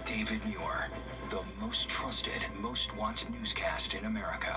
David Muir, the most trusted, most watched newscast in America.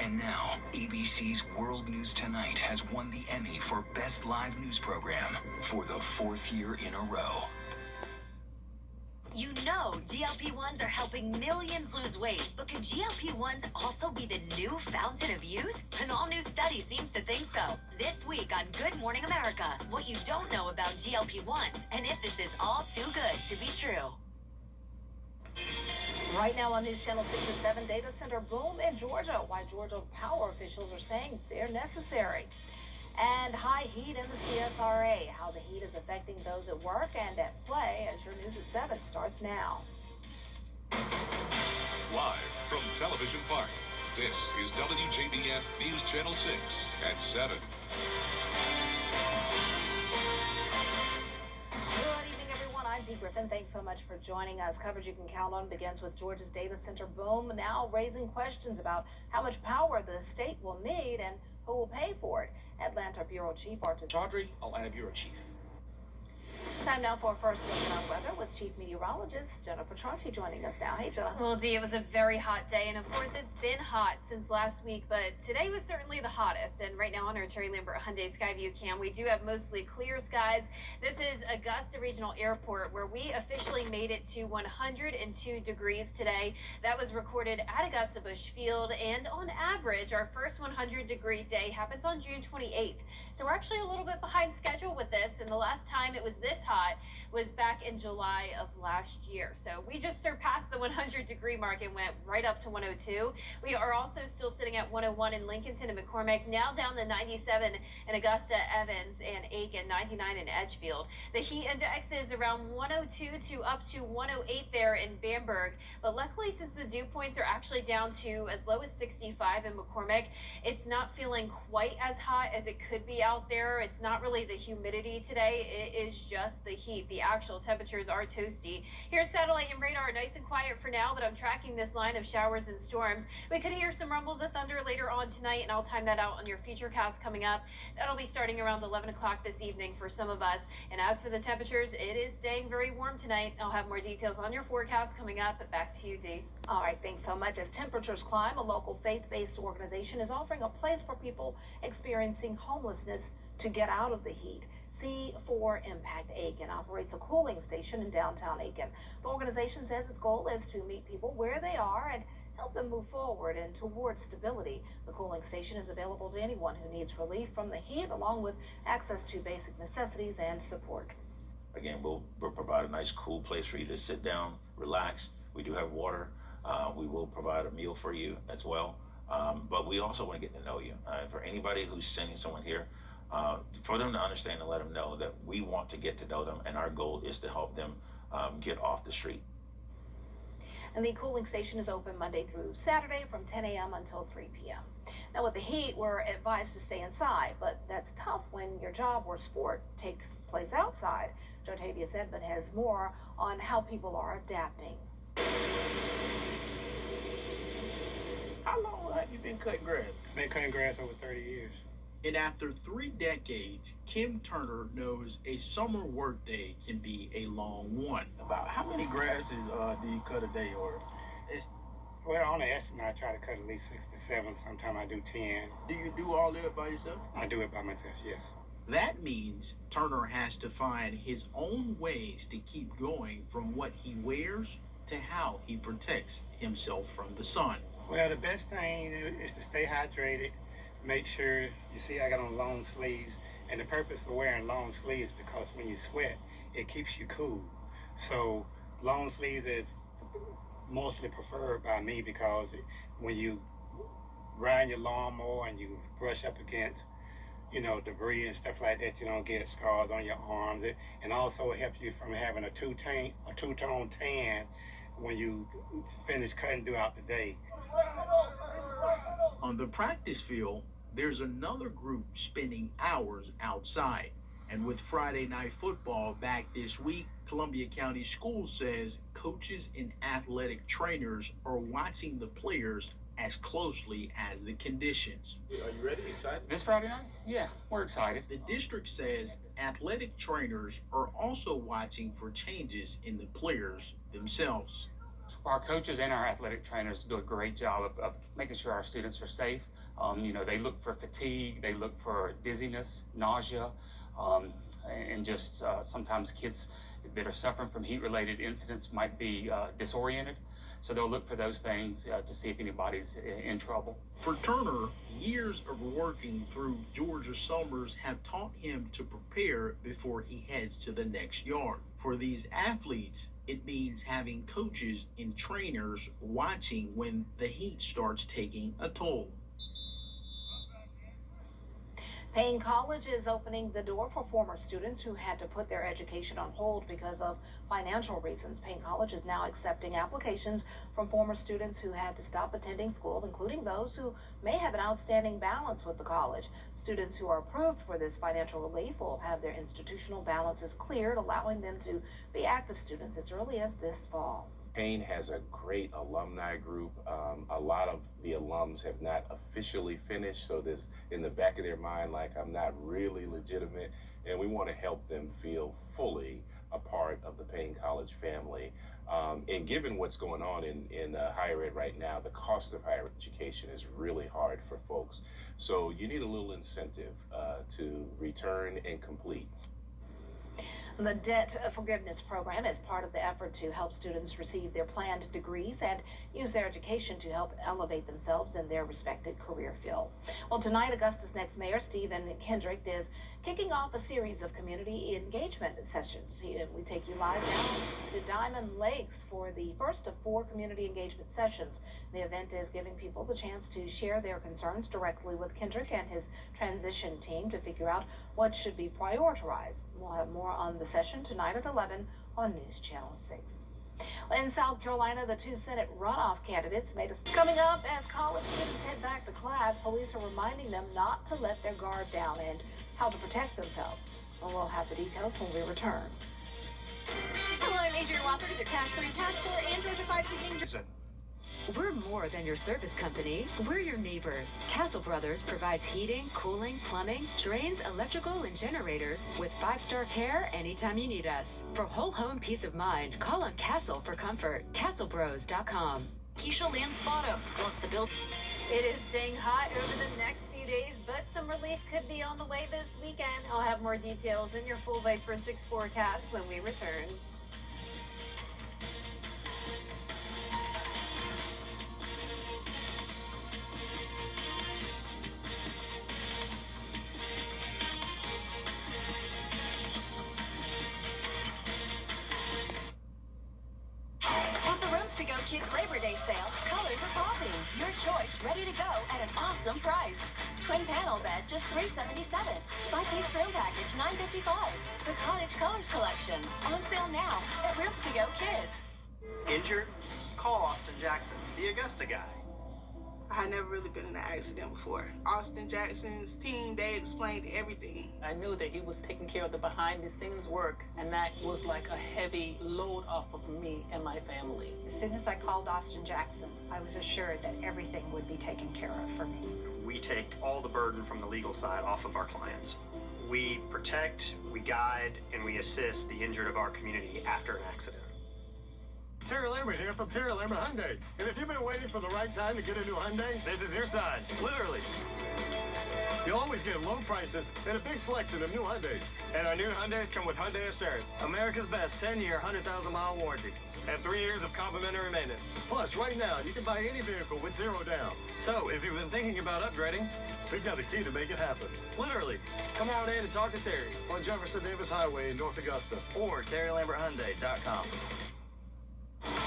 And now, ABC's World News Tonight has won the Emmy for Best Live News Program for the 4th year in a row. You know GLP-1s are helping millions lose weight, but could GLP-1s also be the new fountain of youth? An all-new study seems to think so. This week on Good Morning America, what you don't know about GLP-1s and if this is all too good to be true. Right now on News Channel 6 and 7, data center boom in Georgia. Why Georgia power officials are saying they're necessary. And high heat in the CSRA, how the heat is affecting those at work and at play as your News at 7 starts now. Live from Television Park, this is WJBF News Channel 6 at 7. Good evening, everyone. I'm Dee Griffin. Thanks so much for joining us. Coverage you can count on begins with Georgia's data center boom, now raising questions about how much power the state will need and who will pay for it. Atlanta Bureau Chief Chaudhry, Atlanta Bureau Chief. Time now for a first look at our weather with Chief Meteorologist Jenna Petranti joining us now. Hey, Jenna. Well, Dee, it was a very hot day, and of course it's been hot since last week, but today was certainly the hottest. And right now on our Terry Lambert Hyundai Skyview cam, we do have mostly clear skies. This is Augusta Regional Airport, where we officially made it to 102 degrees today. That was recorded at Augusta Busch Field, and on average, our first 100-degree day happens on June 28th. So we're actually a little bit behind schedule with this, and the last time it was this hot was back in July of last year. So we just surpassed the 100-degree mark and went right up to 102. We are also still sitting at 101 in Lincolnton and McCormick, now down to 97 in Augusta, Evans, and Aiken, 99 in Edgefield. The heat index is around 102 to up to 108 there in Bamberg, but luckily since the dew points are actually down to as low as 65 in McCormick, it's not feeling quite as hot as it could be out there. It's not really the humidity today, it is just the heat. The actual temperatures are toasty. Here's satellite and radar, nice and quiet for now, but I'm tracking this line of showers and storms. We could hear some rumbles of thunder later on tonight, and I'll time that out on your feature cast coming up. That'll be starting around 11 o'clock this evening for some of us. And as for the temperatures, it is staying very warm tonight. I'll have more details on your forecast coming up. Back to you, Dee. All right, thanks so much. As temperatures climb, a local faith-based organization is offering a place for people experiencing homelessness to get out of the heat. C4 Impact Aiken operates a cooling station in downtown Aiken. The organization says its goal is to meet people where they are and help them move forward and towards stability. The cooling station is available to anyone who needs relief from the heat, along with access to basic necessities and support. Again, we'll provide a nice cool place for you to sit down, relax. We do have water. We will provide a meal for you as well. But we also want to get to know you. For anybody who's sending someone here, for them to understand and let them know that we want to get to know them, and our goal is to help them get off the street. And the cooling station is open Monday through Saturday from 10 a.m. until 3 p.m. Now, with the heat, we're advised to stay inside, but that's tough when your job or sport takes place outside. Jotavius Edmond has more on how people are adapting. How long have you been cutting grass? I've been cutting grass over 30 years. And after 3 decades, Kim Turner knows a summer workday can be a long one. About how many grasses do you cut a day? Well, on the estimate, I try to cut at least 6 to 7. Sometimes I do 10. Do you do all that by yourself? I do it by myself, yes. That means Turner has to find his own ways to keep going, from what he wears to how he protects himself from the sun. Well, the best thing is to stay hydrated. Make sure, you see I got on long sleeves, and the purpose of wearing long sleeves because when you sweat, it keeps you cool. So long sleeves is mostly preferred by me because when you ride your lawnmower and you brush up against, debris and stuff like that, you don't get scars on your arms. And also it helps you from having a two-tone tan when you finish cutting throughout the day. On the practice field, there's another group spending hours outside. And with Friday night football back this week, Columbia County Schools says coaches and athletic trainers are watching the players as closely as the conditions. Are you ready? Excited? This Friday night? Yeah, we're excited. The district says athletic trainers are also watching for changes in the players themselves. Our coaches and our athletic trainers do a great job of making sure our students are safe. They look for fatigue, they look for dizziness, nausea, and just sometimes kids that are suffering from heat-related incidents might be disoriented. So they'll look for those things to see if anybody's in trouble. For Turner, years of working through Georgia summers have taught him to prepare before he heads to the next yard. For these athletes, it means having coaches and trainers watching when the heat starts taking a toll. Payne College is opening the door for former students who had to put their education on hold because of financial reasons. Payne College is now accepting applications from former students who had to stop attending school, including those who may have an outstanding balance with the college. Students who are approved for this financial relief will have their institutional balances cleared, allowing them to be active students as early as this fall. Payne has a great alumni group. A lot of the alums have not officially finished, so there's in the back of their mind like I'm not really legitimate, and we want to help them feel fully a part of the Payne College family. And given what's going on in higher ed right now, the cost of higher education is really hard for folks. So you need a little incentive to return and complete. The debt forgiveness program is part of the effort to help students receive their planned degrees and use their education to help elevate themselves in their respected career field. Well, tonight, Augusta's next mayor, Stephen Kendrick, is kicking off a series of community engagement sessions. We take you live now to Diamond Lakes for the first of 4 community engagement sessions. The event is giving people the chance to share their concerns directly with Kendrick and his transition team to figure out what should be prioritized. We'll have more on the session tonight at 11 on News Channel 6. In South Carolina, the 2 Senate runoff candidates made a coming up as college students head back to class. Police are reminding them not to let their guard down and how to protect themselves. And we'll have the details when we return. Hello, I'm Adrienne Walker with your Cash 3, Cash 4, and Georgia 5 evening. We're more than your service company. We're your neighbors. Castle Brothers provides heating, cooling, plumbing, drains, electrical, and generators with 5-star care anytime you need us. For whole home peace of mind, call on Castle for comfort. CastleBros.com. Keisha Lance Bottoms wants to build. It is staying hot over the next few days, but some relief could be on the way this weekend. I'll have more details in your full Viper 6 forecast when we return. To Go Kids Labor Day sale, colors are popping. Your choice ready to go at an awesome price. Twin panel bed just $377. 5-piece room package $955. The Cottage Colors collection on sale now at Rooms To Go Kids. Injured? Call Austin Jackson, the Augusta guy. I had never really been in an accident before. Austin Jackson's team, they explained everything. I knew that he was taking care of the behind-the-scenes work, and that was like a heavy load off of me and my family. As soon as I called Austin Jackson, I was assured that everything would be taken care of for me. We take all the burden from the legal side off of our clients. We protect, we guide, and we assist the injured of our community after an accident. Terry Lambert here from Terry Lambert Hyundai. And if you've been waiting for the right time to get a new Hyundai, this is your sign, literally. You'll always get low prices and a big selection of new Hyundais. And our new Hyundais come with Hyundai Assurance, America's best 10-year, 100,000-mile warranty, and 3 years of complimentary maintenance. Plus, right now, you can buy any vehicle with 0 down. So, if you've been thinking about upgrading, we've got the key to make it happen. Literally. Come on in and talk to Terry. On Jefferson Davis Highway in North Augusta. Or TerryLambertHyundai.com.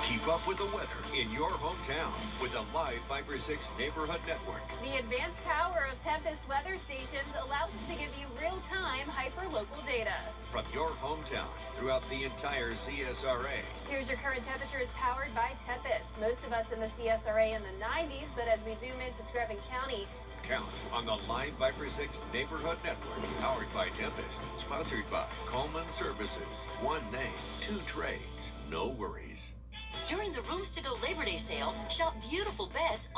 Keep up with the weather in your hometown with the live Viper 6 Neighborhood Network. The advanced power of Tempest weather stations allows us to give you real-time hyper-local data. From your hometown throughout the entire CSRA. Here's your current temperatures powered by Tempest. Most of us in the CSRA in the 90s, but as we zoom into Screven County, Count on the Live Viper 6 Neighborhood Network, powered by Tempest, sponsored by Coleman Services. One name, 2 trades, no worries. During the Rooms To Go Labor Day sale, shop beautiful beds.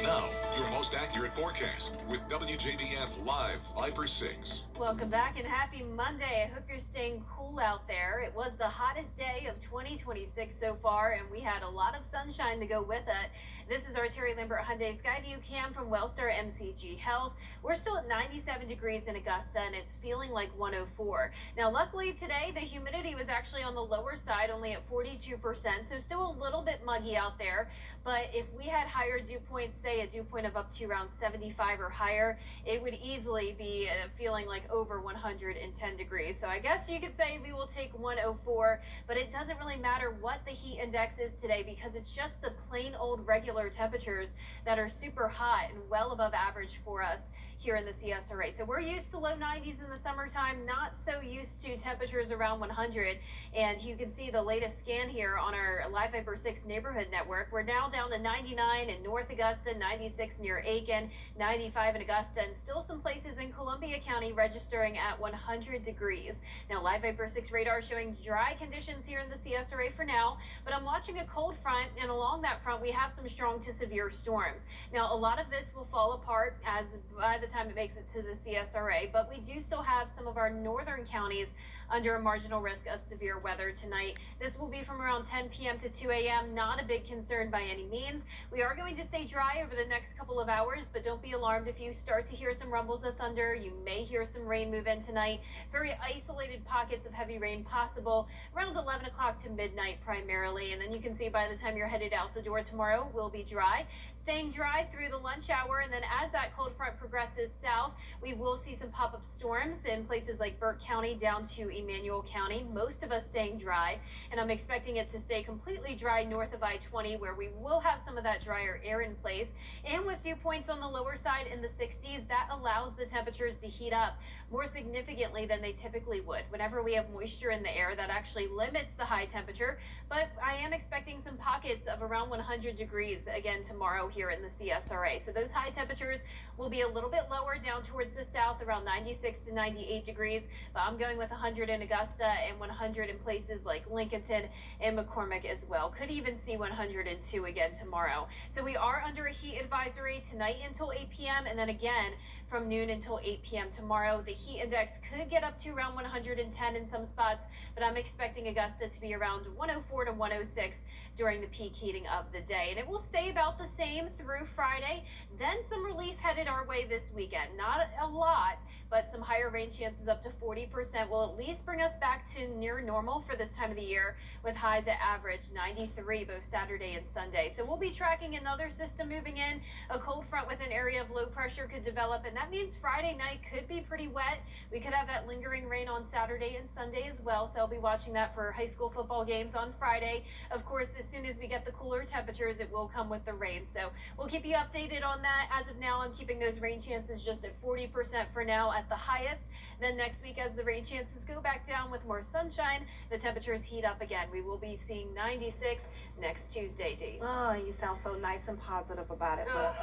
Now, your most accurate forecast with WJBF Live Viper 6. Welcome back and happy Monday. I hope you're staying cool out there. It was the hottest day of 2026 so far, and we had a lot of sunshine to go with it. This is our Terry Lambert Hyundai Skyview cam from Wellstar MCG Health. We're still at 97 degrees in Augusta, and it's feeling like 104. Now, luckily today, the humidity was actually on the lower side, only at 42%, so still a little bit muggy out there. But if we had higher dew points, say a dew point of up to around 75 or higher, it would easily be feeling like over 110 degrees. So I guess you could say we will take 104, but it doesn't really matter what the heat index is today because it's just the plain old regular temperatures that are super hot and well above average for us here in the CSRA. So we're used to low 90s in the summertime, not so used to temperatures around 100. And you can see the latest scan here on our Live Viper 6 neighborhood network. We're now down to 99 in North Augusta, 96 near Aiken, 95 in Augusta, and still some places in Columbia County registering at 100 degrees. Now, Live Viper 6 radar showing dry conditions here in the CSRA for now, but I'm watching a cold front, and along that front, we have some strong to severe storms. Now, a lot of this will fall apart as by the time it makes it to the CSRA, but we do still have some of our northern counties under a marginal risk of severe weather tonight. This will be from around 10 p.m. to 2 a.m. Not a big concern by any means. We are going to stay dry over the next couple of hours, but don't be alarmed if you start to hear some rumbles of thunder. You may hear some rain move in tonight. Very isolated pockets of heavy rain possible around 11 o'clock to midnight primarily, and then you can see by the time you're headed out the door tomorrow, we'll be dry. Staying dry through the lunch hour, and then as that cold front progresses south, we will see some pop-up storms in places like Burke County down to Emmanuel County. Most of us staying dry, and I'm expecting it to stay completely dry north of I-20 where we will have some of that drier air in place. And with dew points on the lower side in the 60s, that allows the temperatures to heat up more significantly than they typically would. Whenever we have moisture in the air, that actually limits the high temperature, but I am expecting some pockets of around 100 degrees again tomorrow here in the CSRA. So those high temperatures will be a little bit lower down towards the south, around 96 to 98 degrees, but I'm going with 100 in Augusta and 100 in places like Lincolnton and McCormick as well. Could even see 102 again tomorrow. So we are under a heat advisory tonight until 8 p.m. and then again from noon until 8 p.m. tomorrow. The heat index could get up to around 110 in some spots, but I'm expecting Augusta to be around 104 to 106 during the peak heating of the day. And it will stay about the same through Friday. Then some relief headed our way this weekend. Not a lot, but some higher rain chances up to 40% will at least bring us back to near normal for this time of the year, with highs at average 93 both Saturday and Sunday. So we'll be tracking another system moving in. A cold front with an area of low pressure could develop, and that means Friday night could be pretty wet. We could have that lingering rain on Saturday and Sunday as well, so I'll be watching that for high school football games on Friday. Of course, as soon as we get the cooler temperatures, it will come with the rain, so we'll keep you updated on that. As of now, I'm keeping those rain chances just at 40% for now at the highest. Then next week, as the rain chances go back down with more sunshine, the temperatures heat up again. We will be seeing 96 next Tuesday, Dee. Oh, you sound so nice and positive about it, but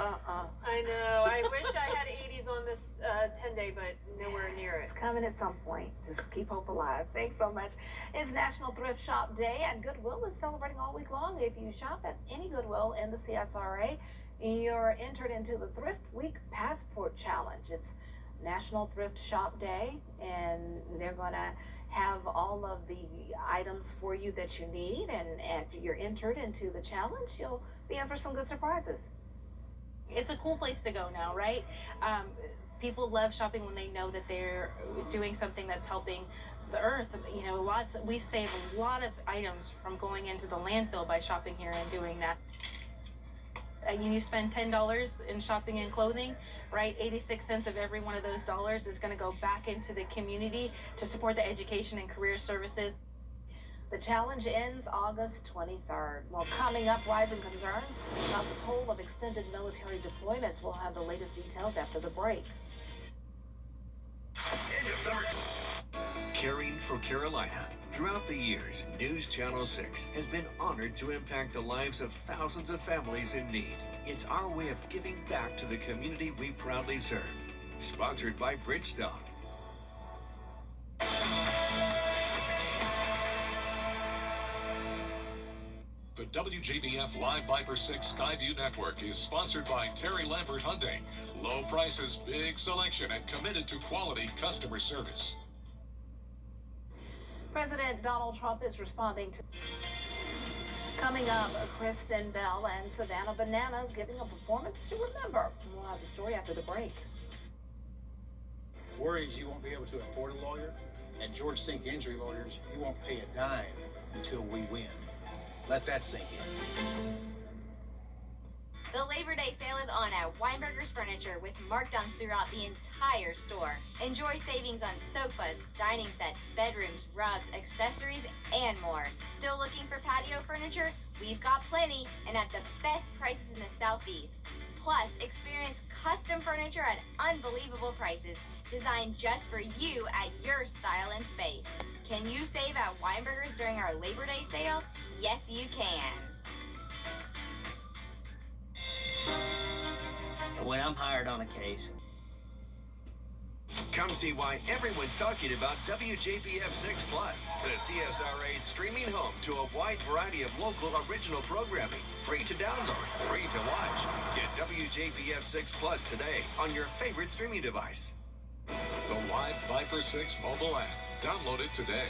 I know. I wish I had 80s on this 10-day, but nowhere near it. It's coming at some point. Just keep hope alive. Thanks so much. It's National Thrift Shop Day, and Goodwill is celebrating all week long. If you shop at any Goodwill in the CSRA, you're entered into the Thrift Week Passport Challenge. It's National Thrift Shop Day, and they're going to have all of the items for you that you need, and after you're entered into the challenge, you'll be in for some good surprises. It's a cool place to go now, right? People love shopping when they know that they're doing something that's helping the earth. You know, we save a lot of items from going into the landfill by shopping here and doing that. You spend $10 in shopping and clothing, right? 86 cents of every one of those dollars is going to go back into the community to support the education and career services. The challenge ends August 23rd. Well, coming up, rising concerns about the toll of extended military deployments. We'll have the latest details after the break. Caring for Carolina. Throughout the years, News Channel 6 has been honored to impact the lives of thousands of families in need. It's our way of giving back to the community we proudly serve. Sponsored by Bridgestone. The WJBF Live Viper 6 Skyview Network is sponsored by Terry Lambert Hyundai. Low prices, big selection, and committed to quality customer service. President Donald Trump is responding to... Coming up, Kristen Bell and Savannah Bananas giving a performance to remember. We'll have the story after the break. Worries you won't be able to afford a lawyer, and George Sink injury lawyers, you won't pay a dime until we win. Let that sink in. The Labor Day sale is on at Weinberger's Furniture with markdowns throughout the entire store. Enjoy savings on sofas, dining sets, bedrooms, rugs, accessories, and more. Still looking for patio furniture? We've got plenty and at the best prices in the Southeast. Plus, experience custom furniture at unbelievable prices, designed just for you at your style and space. Can you save at Weinberger's during our Labor Day sale? Yes, you can. When I'm hired on a case. Come see why everyone's talking about WJBF 6 Plus, the CSRA's streaming home to a wide variety of local original programming. Free to download, free to watch. Get WJBF 6 Plus today on your favorite streaming device. The Live Viper 6 mobile app. Download it today.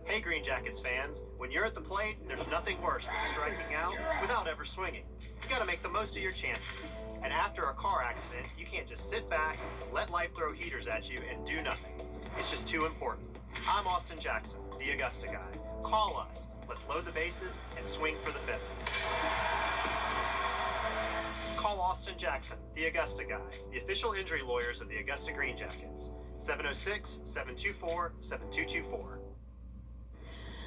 Hey Green Jackets fans, when you're at the plate, there's nothing worse than striking out without ever swinging. You gotta make the most of your chances. And after a car accident, you can't just sit back, let life throw heaters at you, and do nothing. It's just too important. I'm Austin Jackson, the Augusta guy. Call us. Let's load the bases and swing for the fences. Call Austin Jackson, the Augusta guy, the official injury lawyers of the Augusta Green Jackets. 706-724-7224.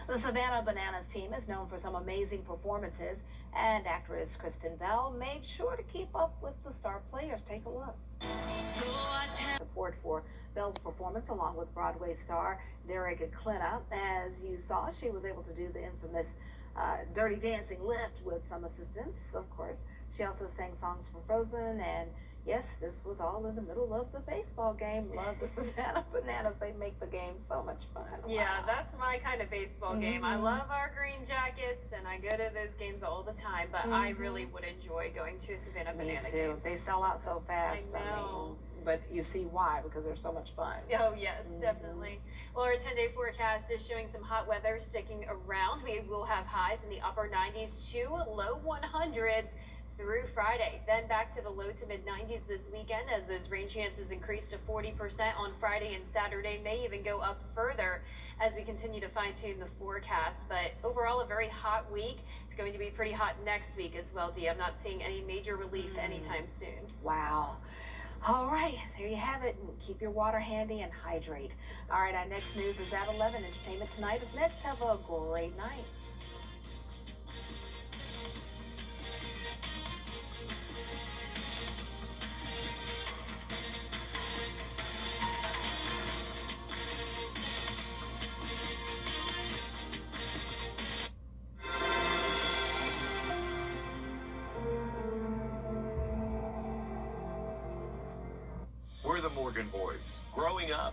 The Savannah Bananas team is known for some amazing performances, and actress Kristen Bell made sure to keep up with the star players. Take a look. Support for Bell's performance, along with Broadway star Derek Klena. As you saw, she was able to do the infamous Dirty Dancing lift with some assistance, of course. She also sang songs from Frozen, and yes, this was all in the middle of the baseball game. Love the Savannah Bananas. They make the game so much fun. Yeah, Wow. that's my kind of baseball game. I love our Green Jackets, and I go to those games all the time, but I really would enjoy going to a Savannah Me Banana too. games. They sell out so fast. I know. But you see why, because they're so much fun. Oh, yes, definitely. Well, our 10-day forecast is showing some hot weather sticking around. We will have highs in the upper 90s to low 100s through Friday. Then back to the low to mid 90s this weekend as those rain chances increase to 40% on Friday and Saturday, may even go up further as we continue to fine tune the forecast. But overall, a very hot week. It's going to be pretty hot next week as well, Dee. I'm not seeing any major relief anytime soon. Wow. All right, there you have it. Keep your water handy and hydrate. All right, our next news is at 11. Entertainment Tonight is next. Have a great night. We're the Morgan Boys. Growing up,